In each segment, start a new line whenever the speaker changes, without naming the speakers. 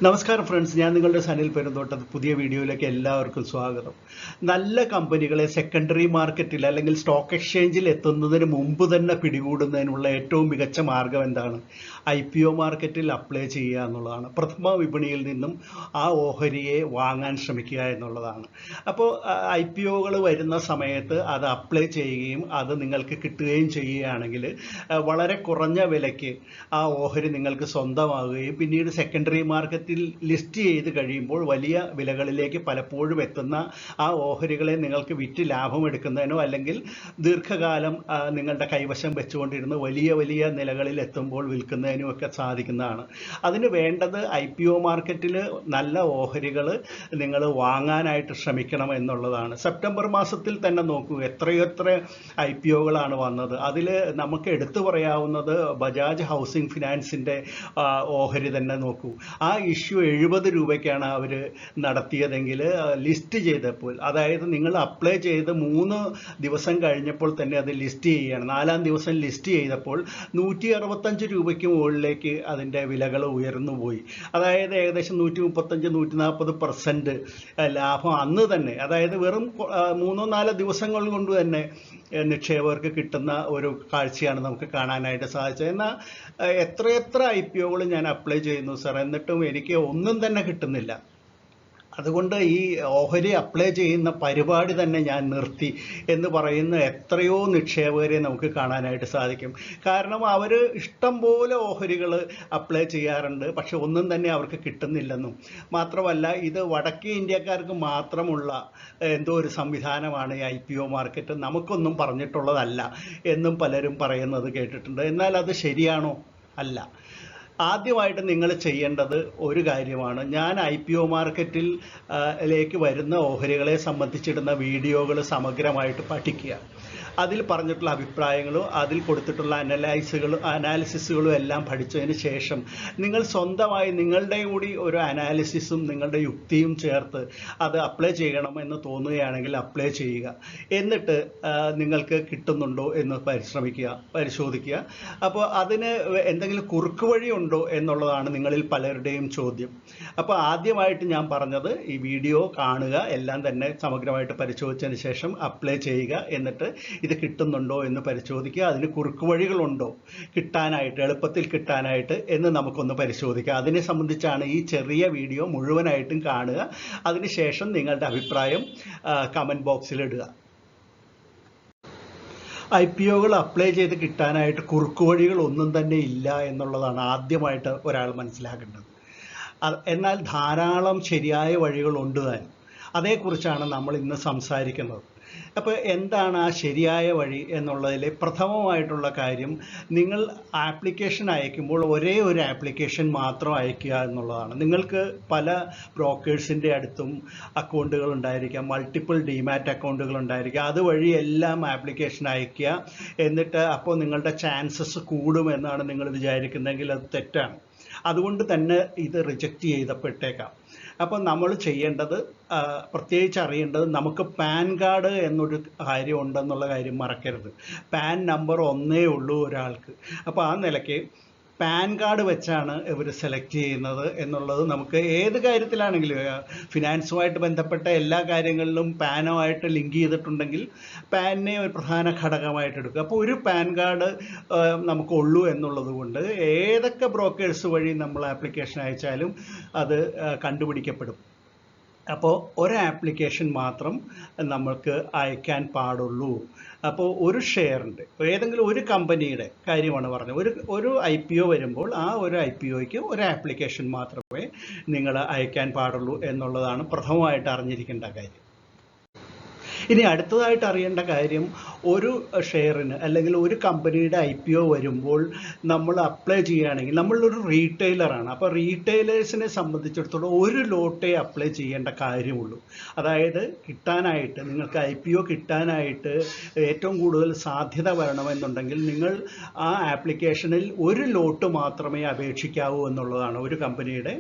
നമസ്കാരം ഫ്രണ്ട്സ്, ഞാൻ നിങ്ങളുടെ സനിൽ പെരുന്തോട്ടം. പുതിയ വീഡിയോയിലേക്ക് എല്ലാവർക്കും സ്വാഗതം. നല്ല കമ്പനികളെ സെക്കൻഡറി മാർക്കറ്റിൽ അല്ലെങ്കിൽ സ്റ്റോക്ക് എക്സ്ചേഞ്ചിൽ എത്തുന്നതിന് മുമ്പ് തന്നെ പിടികൂടുന്നതിനുള്ള ഏറ്റവും മികച്ച മാർഗം എന്താണ്? IPO മാർക്കറ്റിൽ അപ്ലൈ ചെയ്യുക എന്നുള്ളതാണ്. പ്രഥമ വിപണിയിൽ നിന്നും ആ ഓഹരിയെ വാങ്ങാൻ ശ്രമിക്കുക എന്നുള്ളതാണ്. അപ്പോൾ IPOകൾ വരുന്ന സമയത്ത് അത് അപ്ലൈ ചെയ്യുകയും അത് നിങ്ങൾക്ക് കിട്ടുകയും ചെയ്യുകയാണെങ്കിൽ വളരെ കുറഞ്ഞ വിലയ്ക്ക് ആ ഓഹരി നിങ്ങൾക്ക് സ്വന്തമാകുകയും പിന്നീട് സെക്കൻഡറി മാർക്കറ്റിൽ ലിസ്റ്റ് ചെയ്ത് കഴിയുമ്പോൾ വലിയ വിലകളിലേക്ക് പലപ്പോഴും എത്തുന്ന ആ ഓഹരികളെ നിങ്ങൾക്ക് വിറ്റ് ലാഭമെടുക്കുന്നതിനോ അല്ലെങ്കിൽ ദീർഘകാലം നിങ്ങളുടെ കൈവശം വെച്ചുകൊണ്ടിരുന്ന് വലിയ വലിയ നിലകളിൽ എത്തുമ്പോൾ വിൽക്കുന്നതിനും ഒക്കെ സാധിക്കുന്നതാണ്. അതിന് വേണ്ടത് IPO മാർക്കറ്റിൽ നല്ല ഓഹരികൾ നിങ്ങൾ വാങ്ങാനായിട്ട് ശ്രമിക്കണം എന്നുള്ളതാണ്. സെപ്റ്റംബർ മാസത്തിൽ തന്നെ നോക്കൂ, എത്രയെത്ര IPOകളാണ് വന്നത്. അതിൽ നമുക്ക് എടുത്തു പറയാവുന്നത് ബജാജ് ഹൗസിംഗ് ഫിനാൻസിൻ്റെ ഓഹരി തന്നെ നോക്കൂ. ആ ഇഷ്യൂ 70 രൂപയ്ക്കാണ് അവർ നടത്തിയതെങ്കിൽ ലിസ്റ്റ് ചെയ്തപ്പോൾ, അതായത് നിങ്ങൾ അപ്ലൈ ചെയ്ത് 3 ദിവസം കഴിഞ്ഞപ്പോൾ തന്നെ അത് ലിസ്റ്റ് ചെയ്യുകയാണ്. 4-ാം ദിവസം ലിസ്റ്റ് ചെയ്തപ്പോൾ 165 രൂപയ്ക്ക് മുകളിലേക്ക് അതിൻ്റെ വിലകൾ ഉയർന്നു പോയി. അതായത് ഏകദേശം 135-140% ലാഭം അന്ന് തന്നെ, അതായത് വെറും 3-4 ദിവസങ്ങൾ കൊണ്ട് തന്നെ നിക്ഷേപകർക്ക് കിട്ടുന്ന ഒരു കാഴ്ചയാണ് നമുക്ക് കാണാനായിട്ട് സാധിച്ചത്. എന്നാൽ എത്രയെത്ര IPOകൾ ഞാൻ അപ്ലൈ ചെയ്യുന്നു സാർ, എന്നിട്ടും എനിക്ക് ഒന്നും തന്നെ കിട്ടുന്നില്ല. അതുകൊണ്ട് ഈ ഓഹരി അപ്ലൈ ചെയ്യുന്ന പരിപാടി തന്നെ ഞാൻ നിർത്തി എന്ന് പറയുന്ന എത്രയോ നിക്ഷേപകരെ നമുക്ക് കാണാനായിട്ട് സാധിക്കും. കാരണം അവർ ഇഷ്ടം പോലെ ഓഹരികൾ അപ്ലൈ ചെയ്യാറുണ്ട്, പക്ഷെ ഒന്നും തന്നെ അവർക്ക് കിട്ടുന്നില്ലെന്നും മാത്രമല്ല ഇത് വടക്കേ ഇന്ത്യക്കാർക്ക് മാത്രമുള്ള എന്തോ ഒരു സംവിധാനമാണ് ഈ IPO മാർക്കറ്റ്, നമുക്കൊന്നും പറഞ്ഞിട്ടുള്ളതല്ല എന്നും പലരും പറയുന്നത് കേട്ടിട്ടുണ്ട്. എന്നാൽ അത് ശരിയാണോ? അല്ല. ആദ്യമായിട്ട് നിങ്ങൾ ചെയ്യേണ്ടത് ഒരു കാര്യമാണ്, ഞാൻ IPO മാർക്കറ്റിൽ ലേക്ക് വരുന്ന ഓഹരികളെ സംബന്ധിച്ചിടുന്ന വീഡിയോകൾ സമഗ്രമായിട്ട് പഠിക്കുക. അതിൽ പറഞ്ഞിട്ടുള്ള അഭിപ്രായങ്ങളും അതിൽ കൊടുത്തിട്ടുള്ള അനാലിസിസുകളും എല്ലാം പഠിച്ചതിന് ശേഷം നിങ്ങൾ സ്വന്തമായി നിങ്ങളുടെ കൂടി ഒരു അനാലിസിസും നിങ്ങളുടെ യുക്തിയും ചേർത്ത് അത് അപ്ലൈ ചെയ്യണമെന്ന് തോന്നുകയാണെങ്കിൽ അപ്ലൈ ചെയ്യുക. എന്നിട്ട് നിങ്ങൾക്ക് കിട്ടുന്നുണ്ടോ എന്ന് പരിശോധിക്കുക. അപ്പോൾ അതിന് എന്തെങ്കിലും കുറുക്ക് വഴി ഉണ്ടോ എന്നുള്ളതാണ് നിങ്ങളിൽ പലരുടെയും ചോദ്യം. അപ്പോൾ ആദ്യമായിട്ട് ഞാൻ പറഞ്ഞത്, ഈ വീഡിയോ കാണുക, എല്ലാം തന്നെ സമഗ്രമായിട്ട് പരിശോധിച്ചതിന് ശേഷം അപ്ലൈ ചെയ്യുക. എന്നിട്ട് ഇത് കിട്ടുന്നുണ്ടോ എന്ന് പരിശോധിക്കുക. അതിന് കുറുക്ക് വഴികളുണ്ടോ കിട്ടാനായിട്ട്, എളുപ്പത്തിൽ കിട്ടാനായിട്ട് എന്ന് നമുക്കൊന്ന് പരിശോധിക്കാം. അതിനെ സംബന്ധിച്ചാണ് ഈ ചെറിയ വീഡിയോ മുഴുവനായിട്ടും കാണുക. അതിനുശേഷം നിങ്ങളുടെ അഭിപ്രായം കമൻറ്റ് ബോക്സിൽ ഇടുക. IPOകൾ അപ്ലൈ ചെയ്ത് കിട്ടാനായിട്ട് കുറുക്ക് വഴികൾ ഒന്നും തന്നെ ഇല്ല എന്നുള്ളതാണ് ആദ്യമായിട്ട് ഒരാൾ മനസ്സിലാക്കേണ്ടത്. എന്നാൽ ധാരാളം ശരിയായ വഴികളുണ്ട് താനും. അതേക്കുറിച്ചാണ് നമ്മൾ ഇന്ന് സംസാരിക്കുന്നത്. അപ്പോൾ എന്താണ് ആ ശരിയായ വഴി എന്നുള്ളതിലെ പ്രഥമമായിട്ടുള്ള കാര്യം, നിങ്ങൾ ആപ്ലിക്കേഷൻ അയക്കുമ്പോൾ ഒരേ ഒരു ആപ്ലിക്കേഷൻ മാത്രം അയക്കുക എന്നുള്ളതാണ്. നിങ്ങൾക്ക് പല ബ്രോക്കേഴ്സിൻ്റെ അടുത്തും അക്കൗണ്ടുകൾ ഉണ്ടായിരിക്കാം, മൾട്ടിപ്പിൾ ഡിമാറ്റ് അക്കൗണ്ടുകൾ ഉണ്ടായിരിക്കാം. അതുവഴി എല്ലാം ആപ്ലിക്കേഷൻ അയക്കുക. എന്നിട്ട് അപ്പോൾ നിങ്ങളുടെ ചാൻസസ് കൂടുമെന്നാണ് നിങ്ങൾ വിചാരിക്കുന്നതെങ്കിൽ അത് തെറ്റാണ്. അതുകൊണ്ട് തന്നെ ഇത് റിജക്റ്റ് ചെയ്തപ്പെട്ടേക്കാം. അപ്പോൾ നമ്മൾ ചെയ്യേണ്ടത്, പ്രത്യേകിച്ച് അറിയേണ്ടത്, നമുക്ക് പാൻ കാർഡ് എന്നൊരു കാര്യം ഉണ്ടെന്നുള്ള കാര്യം മറക്കരുത്. പാൻ നമ്പർ ഒന്നേ ഉള്ളൂ ഒരാൾക്ക്. അപ്പോൾ ആ നിലയ്ക്ക് പാൻ കാർഡ് വെച്ചാണ് ഇവർ സെലക്ട് ചെയ്യുന്നത് എന്നുള്ളത് നമുക്ക് ഏത് കാര്യത്തിലാണെങ്കിലും, ഫിനാൻസുമായിട്ട് ബന്ധപ്പെട്ട എല്ലാ കാര്യങ്ങളിലും പാനുമായിട്ട് ലിങ്ക് ചെയ്തിട്ടുണ്ടെങ്കിൽ പാനിനെ ഒരു പ്രധാന ഘടകമായിട്ട് എടുക്കുക. അപ്പോൾ ഒരു പാൻ കാർഡ് നമുക്കുള്ളൂ എന്നുള്ളത് കൊണ്ട് ഏതൊക്കെ ബ്രോക്കേഴ്സ് വഴി നമ്മൾ ആപ്ലിക്കേഷൻ അയച്ചാലും അത് കണ്ടുപിടിക്കപ്പെടും. അപ്പോൾ ഒരു ആപ്ലിക്കേഷൻ മാത്രം നമ്മൾക്ക് അയക്കാൻ പാടുള്ളൂ. അപ്പോൾ ഒരു ഷെയറിൻ്റെ, ഏതെങ്കിലും ഒരു കമ്പനിയുടെ കാര്യമാണ് പറഞ്ഞത്, ഒരു IPO വരുമ്പോൾ ആ ഒരു IPOയ്ക്ക് ഒരു ആപ്ലിക്കേഷൻ മാത്രമേ നിങ്ങൾ അയക്കാൻ പാടുള്ളൂ എന്നുള്ളതാണ് പ്രഥമമായിട്ട് അറിഞ്ഞിരിക്കേണ്ട കാര്യം. ഇനി അടുത്തതായിട്ട് അറിയേണ്ട കാര്യം, ഒരു ഷെയറിന് അല്ലെങ്കിൽ ഒരു കമ്പനിയുടെ IPO വരുമ്പോൾ നമ്മൾ അപ്ലൈ ചെയ്യുകയാണെങ്കിൽ, നമ്മളൊരു റീറ്റെയിലറാണ്. അപ്പോൾ റീറ്റെയിലേഴ്സിനെ സംബന്ധിച്ചിടത്തോളം ഒരു ലോട്ടേ അപ്ലൈ ചെയ്യേണ്ട കാര്യമുള്ളൂ. അതായത് കിട്ടാനായിട്ട്, നിങ്ങൾക്ക് IPO കിട്ടാനായിട്ട് ഏറ്റവും കൂടുതൽ സാധ്യത വരണമെന്നുണ്ടെങ്കിൽ നിങ്ങൾ ആ ആപ്ലിക്കേഷനിൽ ഒരു ലോട്ട് മാത്രമേ അപേക്ഷിക്കാവൂ എന്നുള്ളതാണ് ഒരു കമ്പനിയുടെ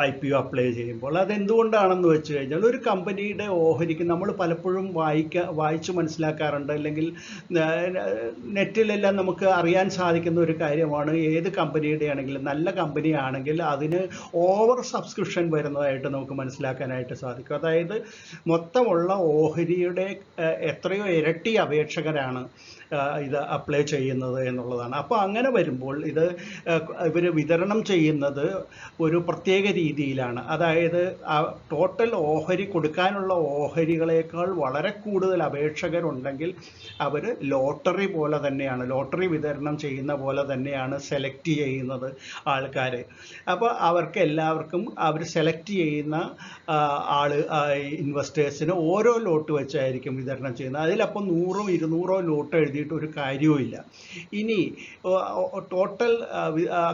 IPO അപ്ലൈ ചെയ്യുമ്പോൾ. അതെന്തുകൊണ്ടാണെന്ന് വെച്ച് കഴിഞ്ഞാൽ, ഒരു കമ്പനിയുടെ ഓഹരിക്ക് നമ്മൾ പല പലപ്പോഴും വായിച്ചു മനസ്സിലാക്കാറുണ്ട്. അല്ലെങ്കിൽ നെറ്റിലെല്ലാം നമുക്ക് അറിയാൻ സാധിക്കുന്ന ഒരു കാര്യമാണ്, ഏത് കമ്പനിയുടെ ആണെങ്കിലും നല്ല കമ്പനി ആണെങ്കിൽ അതിന് ഓവർ സബ്സ്ക്രിപ്ഷൻ വരുന്നതായിട്ട് നമുക്ക് മനസ്സിലാക്കാനായിട്ട് സാധിക്കും. അതായത് മൊത്തമുള്ള ഓഹരിയുടെ എത്രയോ ഇരട്ടി അപേക്ഷകരാണ് ഇത് അപ്ലൈ ചെയ്യുന്നത് എന്നുള്ളതാണ്. അപ്പോൾ അങ്ങനെ വരുമ്പോൾ ഇവർ വിതരണം ചെയ്യുന്നത് ഒരു പ്രത്യേക രീതിയിലാണ്. അതായത് ടോട്ടൽ ഓഹരി കൊടുക്കാനുള്ള ഓഹരികളേക്കാൾ വളരെ കൂടുതൽ അപേക്ഷകരുണ്ടെങ്കിൽ അവർ ലോട്ടറി പോലെ തന്നെയാണ്, ലോട്ടറി വിതരണം ചെയ്യുന്ന പോലെ തന്നെയാണ് സെലക്ട് ചെയ്യുന്നത് ആൾക്കാരെ. അപ്പോൾ അവർക്ക് എല്ലാവർക്കും അവർ സെലക്ട് ചെയ്യുന്ന ഇൻവെസ്റ്റേഴ്സിന് ഓരോ ലോട്ട് വെച്ചായിരിക്കും വിതരണം ചെയ്യുന്നത്. അതിലപ്പോൾ 100 200 ലോട്ട് എഴുതിയിട്ട് ഒരു കാര്യവുമില്ല. ഇനി ടോട്ടൽ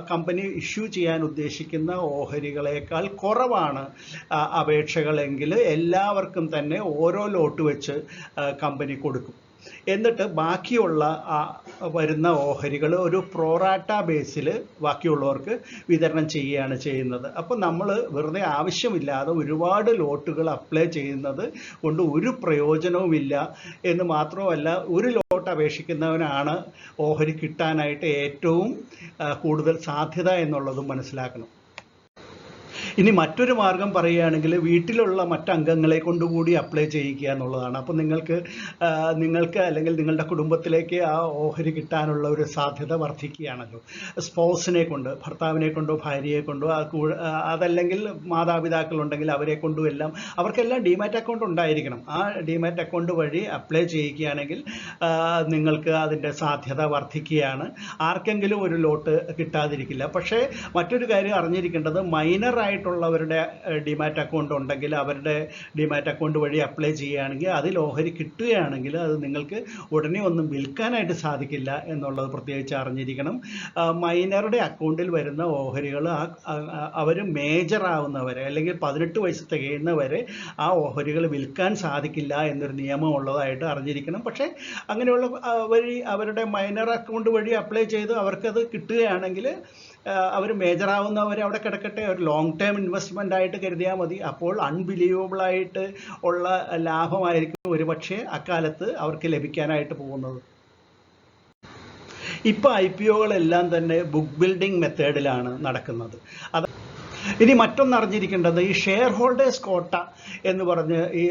കമ്പനി ഇഷ്യൂ ചെയ്യാൻ ഉദ്ദേശിക്കുന്ന ഓഹരികളേക്കാൾ കുറവാണ് അപേക്ഷകളെങ്കിൽ എല്ലാവർക്കും തന്നെ ഓരോ ലോട്ട് വെച്ച് കമ്പനി കൊടുക്കും. എന്നിട്ട് ബാക്കിയുള്ള വരുന്ന ഓഹരികൾ ഒരു പ്രോറാട്ട ബേസിൽ ബാക്കിയുള്ളവർക്ക് വിതരണം ചെയ്യുകയാണ് ചെയ്യുന്നത്. അപ്പോൾ നമ്മൾ വെറുതെ ആവശ്യമില്ലാതെ ഒരുപാട് ലോട്ടുകൾ അപ്ലൈ ചെയ്യുന്നത് കൊണ്ട് ഒരു പ്രയോജനവുമില്ല എന്ന് മാത്രമല്ല, ഒരു ലോട്ട് അപേക്ഷിക്കുന്നവനാണ് ഓഹരി കിട്ടാനായിട്ട് ഏറ്റവും കൂടുതൽ സാധ്യത എന്നുള്ളതും മനസ്സിലാക്കണം. ഇനി മറ്റൊരു മാർഗം പറയുകയാണെങ്കിൽ വീട്ടിലുള്ള മറ്റംഗങ്ങളെ കൊണ്ടുകൂടി അപ്ലൈ ചെയ്യിക്കുക എന്നുള്ളതാണ്. അപ്പോൾ നിങ്ങൾക്ക് അല്ലെങ്കിൽ നിങ്ങളുടെ കുടുംബത്തിലേക്ക് ആ ഓഹരി കിട്ടാനുള്ള ഒരു സാധ്യത വർദ്ധിക്കുകയാണല്ലോ. സ്പൗസിനെ കൊണ്ട്, ഭർത്താവിനെ കൊണ്ടോ ഭാര്യയെ കൊണ്ടോ, അതല്ലെങ്കിൽ മാതാപിതാക്കളുണ്ടെങ്കിൽ അവരെ കൊണ്ടും എല്ലാം, അവർക്കെല്ലാം ഡിമാറ്റ് അക്കൗണ്ട് ഉണ്ടായിരിക്കണം. ആ ഡിമാറ്റ് അക്കൗണ്ട് വഴി അപ്ലൈ ചെയ്യുകയാണെങ്കിൽ നിങ്ങൾക്ക് അതിൻ്റെ സാധ്യത വർദ്ധിക്കുകയാണ്. ആർക്കെങ്കിലും ഒരു ലോട്ട് കിട്ടാതിരിക്കില്ല. പക്ഷേ മറ്റൊരു കാര്യം അറിഞ്ഞിരിക്കേണ്ടത്, മൈനർ ആയിട്ടുള്ളവരുടെ ഡിമാറ്റ് അക്കൗണ്ട് ഉണ്ടെങ്കിൽ അവരുടെ ഡിമാറ്റ് അക്കൗണ്ട് വഴി അപ്ലൈ ചെയ്യുകയാണെങ്കിൽ അതിൽ ഓഹരി കിട്ടുകയാണെങ്കിൽ അത് നിങ്ങൾക്ക് ഉടനെ ഒന്നും വിൽക്കാനായിട്ട് സാധിക്കില്ല എന്നുള്ളത് പ്രത്യേകിച്ച് അറിഞ്ഞിരിക്കണം. മൈനറുടെ അക്കൗണ്ടിൽ വരുന്ന ഓഹരികൾ അവർ മേജർ ആവുന്നവരെ അല്ലെങ്കിൽ 18 വയസ്സ് തികയുന്നവരെ ആ ഓഹരികൾ വിൽക്കാൻ സാധിക്കില്ല എന്നൊരു നിയമം ഉള്ളതായിട്ട് അറിഞ്ഞിരിക്കണം. പക്ഷേ അങ്ങനെയുള്ള അവരുടെ മൈനർ അക്കൗണ്ട് വഴി അപ്ലൈ ചെയ്ത് അവർക്കത് കിട്ടുകയാണെങ്കിൽ അവർ മേജറാവുന്നവരെ അവിടെ കിടക്കട്ടെ, ഒരു ലോങ് ടേം ഇൻവെസ്റ്റ്മെൻ്റ് ആയിട്ട് കരുതിയാൽ മതി. അപ്പോൾ അൺബിലീവബിളായിട്ട് ഉള്ള ലാഭമായിരിക്കും ഒരുപക്ഷെ അക്കാലത്ത് അവർക്ക് ലഭിക്കാനായിട്ട് പോകുന്നത്. ഇപ്പോൾ IPOകളെല്ലാം തന്നെ ബുക്ക് ബിൽഡിംഗ് മെത്തേഡിലാണ് നടക്കുന്നത്. ഇനി മറ്റൊന്നറിഞ്ഞിരിക്കേണ്ടത്, ഈ ഷെയർ ഹോൾഡേഴ്സ് കോട്ട എന്ന് പറഞ്ഞ് ഈ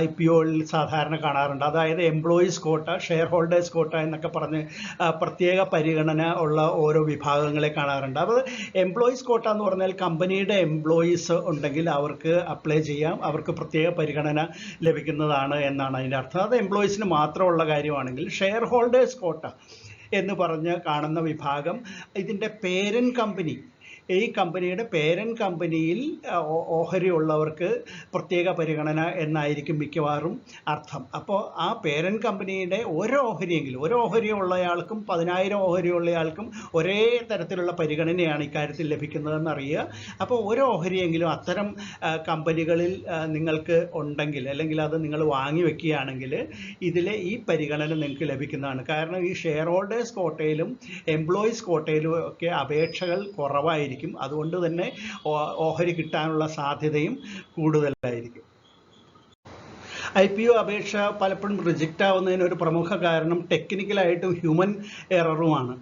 IPOയിൽ സാധാരണ കാണാറുണ്ട്. അതായത് എംപ്ലോയീസ് കോട്ട, ഷെയർ ഹോൾഡേഴ്സ് കോട്ട എന്നൊക്കെ പറഞ്ഞ് പ്രത്യേക പരിഗണന ഉള്ള ഓരോ വിഭാഗങ്ങളെ കാണാറുണ്ട്. അപ്പോൾ എംപ്ലോയീസ് കോട്ട എന്ന് പറഞ്ഞാൽ കമ്പനിയുടെ എംപ്ലോയീസ് ഉണ്ടെങ്കിൽ അവർക്ക് അപ്ലൈ ചെയ്യാം, അവർക്ക് പ്രത്യേക പരിഗണന ലഭിക്കുന്നതാണ് എന്നാണ് അതിൻ്റെ അർത്ഥം. അത് എംപ്ലോയീസിന് മാത്രമുള്ള കാര്യമാണെങ്കിൽ, ഷെയർ ഹോൾഡേഴ്സ് കോട്ട എന്ന് പറഞ്ഞ് കാണുന്ന വിഭാഗം ഇതിൻ്റെ പേരൻറ് കമ്പനി, ഈ കമ്പനിയുടെ പേരൻറ് കമ്പനിയിൽ ഓഹരി ഉള്ളവർക്ക് പ്രത്യേക പരിഗണന എന്നായിരിക്കും മിക്കവാറും അർത്ഥം. അപ്പോൾ ആ പേരൻറ് കമ്പനിയുടെ ഒരു ഓഹരി ഉള്ളയാൾക്കും 10,000 ഓഹരി ഉള്ളയാൾക്കും ഒരേ തരത്തിലുള്ള പരിഗണനയാണ് ഇക്കാര്യത്തിൽ ലഭിക്കുന്നതെന്ന് അറിയുക. അപ്പോൾ ഒരു ഓഹരിയെങ്കിലും അത്തരം കമ്പനികളിൽ നിങ്ങൾക്ക് ഉണ്ടെങ്കിൽ, അല്ലെങ്കിൽ അത് നിങ്ങൾ വാങ്ങി വെക്കുകയാണെങ്കിൽ ഇതിലെ ഈ പരിഗണന നിങ്ങൾക്ക് ലഭിക്കുന്നതാണ്. കാരണം ഈ ഷെയർ ഹോൾഡേഴ്സ് കോട്ടയിലും എംപ്ലോയീസ് കോട്ടയിലും ഒക്കെ അപേക്ഷകൾ കുറവായിരിക്കും. അതുകൊണ്ട് തന്നെ ഓഹരി കിട്ടാനുള്ള സാധ്യതയും കൂടുതലായിരിക്കും. IPO അപേക്ഷ പലപ്പോഴും റിജക്റ്റ് ആവുന്നതിന് ഒരു പ്രമുഖ കാരണം ടെക്നിക്കലായിട്ടും ഹ്യൂമൻ എററുമാണ്.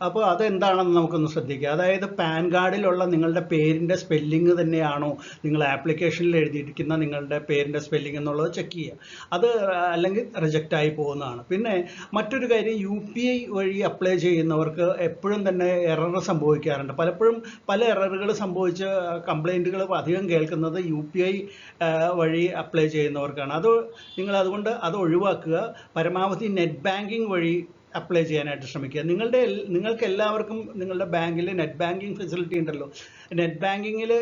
അപ്പോൾ അതെന്താണെന്ന് നമുക്കൊന്ന് ശ്രദ്ധിക്കുക. അതായത് പാൻ കാർഡിലുള്ള നിങ്ങളുടെ പേരിൻ്റെ സ്പെല്ലിംഗ് തന്നെയാണോ നിങ്ങൾ ആപ്ലിക്കേഷനിൽ എഴുതിയിരിക്കുന്ന നിങ്ങളുടെ പേരിൻ്റെ സ്പെല്ലിംഗ് എന്നുള്ളത് ചെക്ക് ചെയ്യുക. അത് അല്ലെങ്കിൽ റിജക്റ്റായി പോകുന്നതാണ്. പിന്നെ മറ്റൊരു കാര്യം, UPI വഴി അപ്ലൈ ചെയ്യുന്നവർക്ക് എപ്പോഴും തന്നെ എറർ സംഭവിക്കാറുണ്ട്. പലപ്പോഴും പല എററുകൾ സംഭവിച്ച് കംപ്ലൈൻറ്റുകൾ അധികം കേൾക്കുന്നത് UPI വഴി അപ്ലൈ ചെയ്യുന്നവർക്കാണ്. അതുകൊണ്ട് അത് ഒഴിവാക്കുക. പരമാവധി നെറ്റ് ബാങ്കിങ് വഴി അപ്ലൈ ചെയ്യാനായിട്ട് ശ്രമിക്കുക. നിങ്ങൾക്ക് എല്ലാവർക്കും നിങ്ങളുടെ ബാങ്കിൽ നെറ്റ് ബാങ്കിങ് ഫെസിലിറ്റി ഉണ്ടല്ലോ. നെറ്റ് ബാങ്കിങ്ങിൽ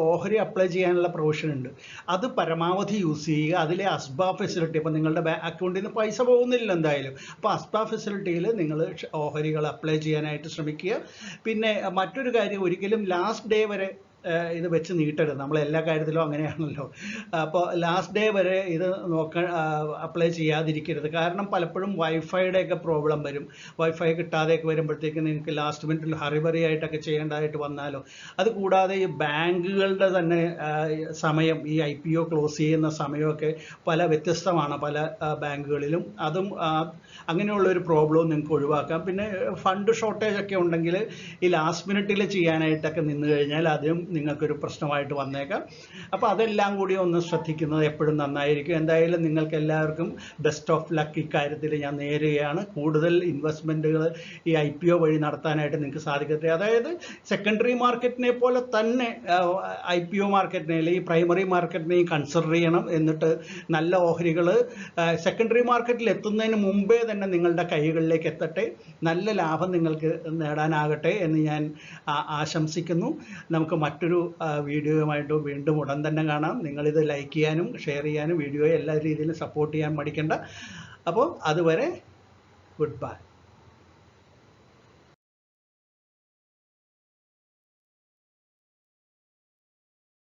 ഓഹരി അപ്ലൈ ചെയ്യാനുള്ള പ്രൊവിഷൻ ഉണ്ട്. അത് പരമാവധി യൂസ് ചെയ്യുക. അതിലെ അസ്ബ ഫെസിലിറ്റി, അപ്പോൾ നിങ്ങളുടെ അക്കൗണ്ടിൽ നിന്ന് പൈസ പോകുന്നില്ല എന്തായാലും, അപ്പോൾ അസ്ബ ഫെസിലിറ്റിയിൽ നിങ്ങൾ ഓഹരികൾ അപ്ലൈ ചെയ്യാനായിട്ട് ശ്രമിക്കുക. പിന്നെ മറ്റൊരു കാര്യം, ഒരിക്കലും ലാസ്റ്റ് ഡേ വരെ ഇത് വെച്ച് നീട്ടരുത്. നമ്മൾ എല്ലാ കാര്യത്തിലും അങ്ങനെയാണല്ലോ. അപ്പോൾ ലാസ്റ്റ് ഡേ വരെ ഇത് അപ്ലൈ ചെയ്യാതിരിക്കരുത്. കാരണം പലപ്പോഴും വൈഫൈയുടെയൊക്കെ പ്രോബ്ലം വരും. വൈഫൈ കിട്ടാതെയൊക്കെ വരുമ്പോഴത്തേക്ക് നിങ്ങൾക്ക് ലാസ്റ്റ് മിനിറ്റിൽ ഹറിബറി ആയിട്ടൊക്കെ ചെയ്യേണ്ടതായിട്ട് വന്നാലോ. അതുകൂടാതെ ഈ ബാങ്കുകളുടെ തന്നെ സമയം, ഈ IPO ക്ലോസ് ചെയ്യുന്ന സമയമൊക്കെ പല വ്യത്യസ്തമാണ് പല ബാങ്കുകളിലും. അതും അങ്ങനെയുള്ളൊരു പ്രോബ്ലവും നിങ്ങൾക്ക് ഒഴിവാക്കാം. പിന്നെ ഫണ്ട് ഷോർട്ടേജ് ഒക്കെ ഉണ്ടെങ്കിൽ ഈ ലാസ്റ്റ് മിനിറ്റിൽ ചെയ്യാനായിട്ടൊക്കെ നിന്ന് കഴിഞ്ഞാൽ അതും നിങ്ങൾക്കൊരു പ്രശ്നമായിട്ട് വന്നേക്കാം. അപ്പോൾ അതെല്ലാം കൂടി ഒന്ന് ശ്രദ്ധിക്കുന്നത് എപ്പോഴും നന്നായിരിക്കും. എന്തായാലും നിങ്ങൾക്ക് എല്ലാവർക്കും ബെസ്റ്റ് ഓഫ് ലക്ക് ഇക്കാര്യത്തിൽ ഞാൻ നേരുകയാണ്. കൂടുതൽ ഇൻവെസ്റ്റ്മെൻറ്റുകൾ ഈ IPO വഴി നടത്താനായിട്ട് നിങ്ങൾക്ക് സാധിക്കട്ടെ. അതായത് സെക്കൻഡറി മാർക്കറ്റിനെ പോലെ തന്നെ IPO മാർക്കറ്റിനെ അല്ലെങ്കിൽ പ്രൈമറി മാർക്കറ്റിനെയും കൺസിഡർ ചെയ്യണം. എന്നിട്ട് നല്ല ഓഹരികൾ സെക്കൻഡറി മാർക്കറ്റിൽ എത്തുന്നതിന് മുമ്പേ തന്നെ നിങ്ങളുടെ കൈകളിലേക്ക് എത്തട്ടെ. നല്ല ലാഭം നിങ്ങൾക്ക് നേടാനാകട്ടെ എന്ന് ഞാൻ ആശംസിക്കുന്നു. നമുക്ക് മറ്റൊരു വീഡിയോയുമായിട്ട് വീണ്ടും ഉടൻ തന്നെ കാണാം. നിങ്ങളിത് ലൈക്ക് ചെയ്യാനും ഷെയർ ചെയ്യാനും വീഡിയോയെ എല്ലാ രീതിയിലും സപ്പോർട്ട് ചെയ്യാൻ മടിക്കണ്ട. അപ്പോൾ അതുവരെ ഗുഡ് ബൈ.